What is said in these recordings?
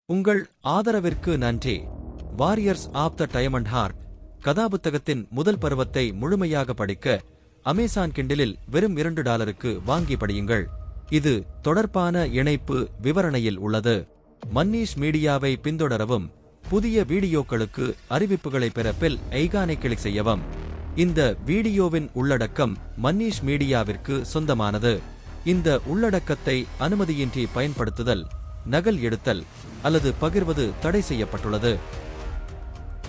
உங்கள் ஆதரவிற்கு நன்றி. Warriors of the diamond heart கதாபுத்தகத்தின் முதல் பருவத்தை முழுமையாக படிக்க அமேசான் கிண்டிலில் வெறும் $2க்கு வாங்கி படியுங்கள். இது தொடர்பான இணைப்பு விவரணையில் உள்ளது. மன்னீஷ் மீடியாவை பின்தொடரவும் புதிய வீடியோக்களுக்கு அறிவிப்புகளை பெற பெல் ஐகானை கிளிக் செய்யவும். இந்த வீடியோவின் உள்ளடக்கம் மன்னீஷ் மீடியாவிற்கு சொந்தமானது. இந்த உள்ளடக்கத்தை அனுமதியின்றி பயன்படுத்துதல், நகல் எடுத்தல் அல்லது பகிர்வது தடை செய்யப்பட்டுள்ளது.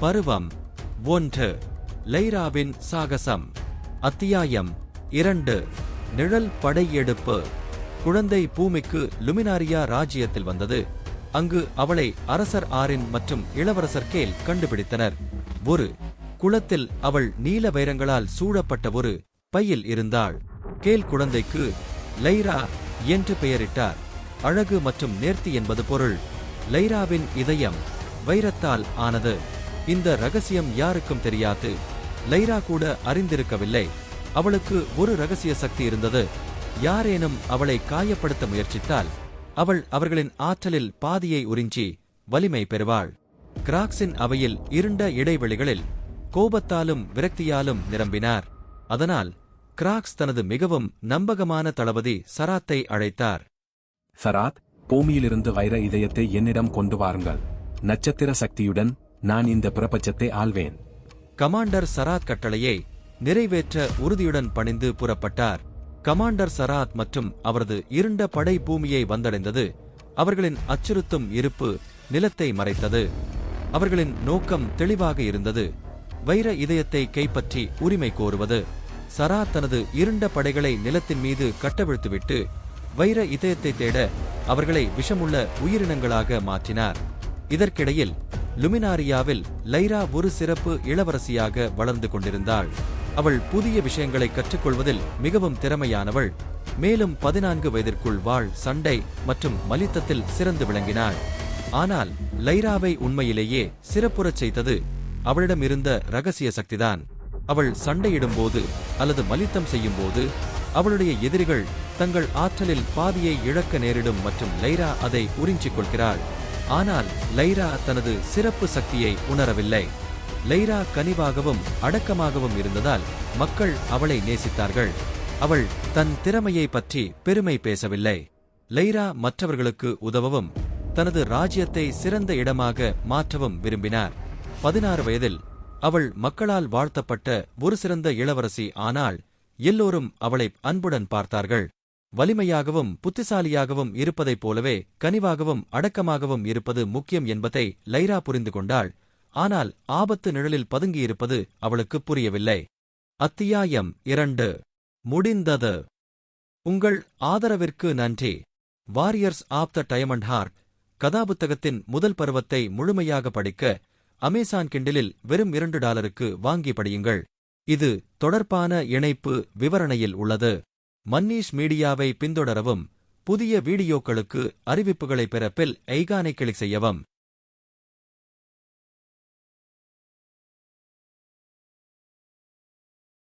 பருவம் 1. லைராவின் சாகசம். அத்தியாயம் 2. நிழல் படையெடுப்பு. குழந்தை பூமிக்கு லுமினாரியா ராஜ்யத்தில் வந்தது. அங்கு அவளை அரசர் ஆரின் மற்றும் இளவரசர் கேல் கண்டுபிடித்தனர். ஒரு குளத்தில் அவள் நீல வைரங்களால் சூழப்பட்ட ஒரு பையில் இருந்தாள். கேல் குழந்தைக்கு லைரா என்று பெயரிட்டார். அழகு மற்றும் நேர்த்தி என்பது பொருள். லைராவின் இதயம் வைரத்தால் ஆனது. இந்த ரகசியம் யாருக்கும் தெரியாது. லைரா கூட அறிந்திருக்கவில்லை. அவளுக்கு ஒரு ரகசிய சக்தி இருந்தது. யாரேனும் அவளை காயப்படுத்த முயற்சித்தால் அவர்களின் ஆற்றலில் பாதியை உறிஞ்சி வலிமை பெறுவாள். கிராக்ஸின் அவையில் இருண்ட இடைவெளிகளில் கோபத்தாலும் விரக்தியாலும் நிரம்பினார். அதனால் கிராக்ஸ் தனது மிகவும் நம்பகமான தளபதி சராத்தை அழைத்தார். சராத், பூமியிலிருந்து வைர இதயத்தை என்னிடம் கொண்டு வாருங்கள். நட்சத்திர சக்தியுடன் நான் இந்த பிரபஞ்சத்தை ஆள்வேன். கமாண்டர் சராத் கட்டளையை நிறைவேற்ற உறுதியுடன் பணிந்து புறப்பட்டார். கமாண்டர் சராத் மற்றும் அவரது இருண்ட படை பூமியை வந்தடைந்தது. அவர்களின் அச்சுறுத்தும் இருப்பு நிலத்தை மறைத்தது. அவர்களின் நோக்கம் தெளிவாக இருந்தது: வைர இதயத்தை கைப்பற்றி உரிமை கோருவது. சராத் தனது இருண்ட படைகளை நிலத்தின் மீது கட்டவிழ்த்துவிட்டு வைர இதயத்தை தேட அவர்களை விஷமுள்ள உயிரினங்களாக மாற்றினார். இதற்கிடையில் லுமினாரியாவில் லைரா ஒரு சிறப்பு இளவரசியாக வளர்ந்து கொண்டிருந்தாள். அவள் புதிய விஷயங்களை கற்றுக்கொள்வதில் மிகவும் திறமையானவள். மேலும் 14 வயதிற்குள் வாழ், சண்டை மற்றும் மலித்தத்தில் சிறந்து விளங்கினாள். ஆனால் லைராவை உண்மையிலேயே சிறப்புறச் செய்தது அவளிடம் இருந்த ரகசிய சக்திதான். அவள் சண்டையிடும்போது அல்லது மலித்தம் செய்யும்போது அவளுடைய எதிரிகள் தங்கள் ஆற்றலில் பாதியை இழக்க நேரிடும் மற்றும் லைரா அதை உறிஞ்சிக் கொள்கிறாள். ஆனால் லைரா தனது சிறப்பு சக்தியை உணரவில்லை. லைரா கனிவாகவும் அடக்கமாகவும் இருந்ததால் மக்கள் அவளை நேசித்தார்கள். அவள் தன் திறமையை பற்றி பெருமை பேசவில்லை. லைரா மற்றவர்களுக்கு உதவவும் தனது ராஜ்யத்தை சிறந்த இடமாக மாற்றவும் விரும்பினார். 16 வயதில் அவள் மக்களால் வாழ்த்தப்பட்ட ஒரு சிறந்த இளவரசி. ஆனால் எல்லோரும் அவளை அன்புடன் பார்த்தார்கள். வலிமையாகவும் புத்திசாலியாகவும் இருப்பதைப் போலவே கனிவாகவும் அடக்கமாகவும் இருப்பது முக்கியம் என்பதை லைரா புரிந்து கொண்டாள். ஆனால் ஆபத்து நிழலில் பதுங்கியிருப்பது அவளுக்கு புரியவில்லை. அத்தியாயம் 2. முடிந்தது. உங்கள் ஆதரவிற்கு நன்றி. Warriors of the diamond heart கதாபுத்தகத்தின் முதல் பருவத்தை முழுமையாக படிக்க அமேசான் கிண்டிலில் வெறும் $2க்கு வாங்கி படியுங்கள். இது தொடர்பான இணைப்பு விவரணையில் உள்ளது. மன்னீஷ் மீடியாவை பின்தொடரவும் புதிய வீடியோக்களுக்கு அறிவிப்புகளை பெற பெல் ஐகானை கிளிக் செய்யவும்.